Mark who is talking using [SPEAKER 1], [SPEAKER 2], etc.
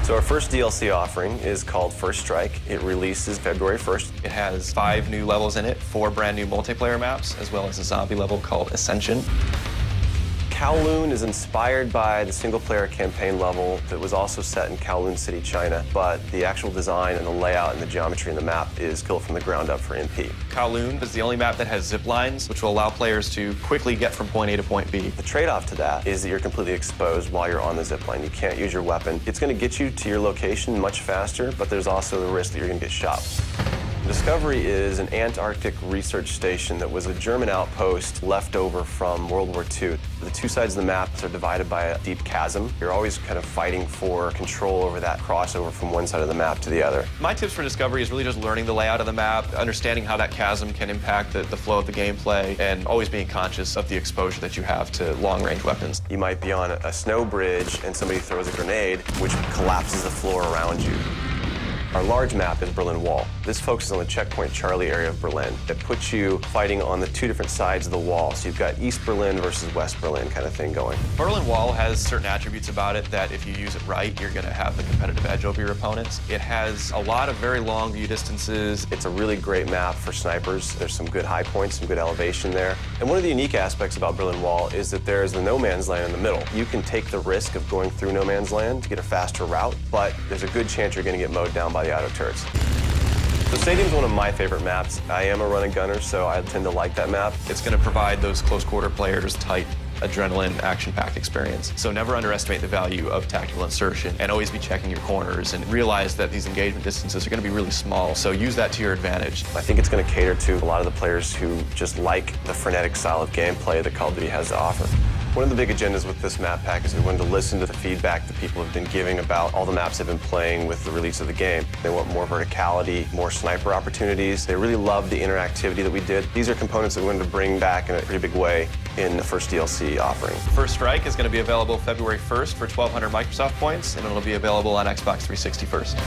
[SPEAKER 1] So our first DLC offering is called First Strike. It releases February 1st.
[SPEAKER 2] It has 5 new levels in it, 4 brand new multiplayer maps, as well as a zombie level called Ascension.
[SPEAKER 1] Kowloon is inspired by the single-player campaign level that was also set in Kowloon City, China, but the actual design and the layout and the geometry in the map is built from the ground up for MP.
[SPEAKER 2] Kowloon is the only map that has zip lines, which will allow players to quickly get from point A to point B.
[SPEAKER 1] The trade-off to that is that you're completely exposed while you're on the zip line. You can't use your weapon. It's going to get you to your location much faster, but there's also the risk that you're going to get shot. Discovery is an Antarctic research station that was a German outpost left over from World War II. The 2 sides of the map are divided by a deep chasm. You're always kind of fighting for control over that crossover from one side of the map to the other.
[SPEAKER 2] My tips for Discovery is really just learning the layout of the map, understanding how that chasm can impact the flow of the gameplay, and always being conscious of the exposure that you have to long-range weapons.
[SPEAKER 1] You might be on a snow bridge and somebody throws a grenade, which collapses the floor around you. Our large map is Berlin Wall. This focuses on the checkpoint Charlie area of Berlin. It puts you fighting on the 2 different sides of the wall. So you've got East Berlin versus West Berlin kind of thing going.
[SPEAKER 2] Berlin Wall has certain attributes about it that if you use it right, you're going to have the competitive edge over your opponents. It has a lot of very long view distances.
[SPEAKER 1] It's a really great map for snipers. There's some good high points, some good elevation there. And one of the unique aspects about Berlin Wall is that there's the no man's land in the middle. You can take the risk of going through no man's land to get a faster route, but there's a good chance you're going to get mowed down by the auto turrets. So Stadium's one of my favorite maps. I am a running gunner, so I tend to like that map.
[SPEAKER 2] It's going to provide those close-quarter players tight, adrenaline, action-packed experience. So never underestimate the value of tactical insertion, and always be checking your corners, and realize that these engagement distances are going to be really small, so use that to your advantage.
[SPEAKER 1] I think it's going to cater to a lot of the players who just like the frenetic style of gameplay that Call of Duty has to offer. One of the big agendas with this map pack is we wanted to listen to the feedback that people have been giving about all the maps they've been playing with the release of the game. They want more verticality, more sniper opportunities. They really love the interactivity that we did. These are components that we wanted to bring back in a pretty big way in the first DLC offering.
[SPEAKER 2] First Strike is going to be available February 1st for 1,200 Microsoft points, and it'll be available on Xbox 360 first.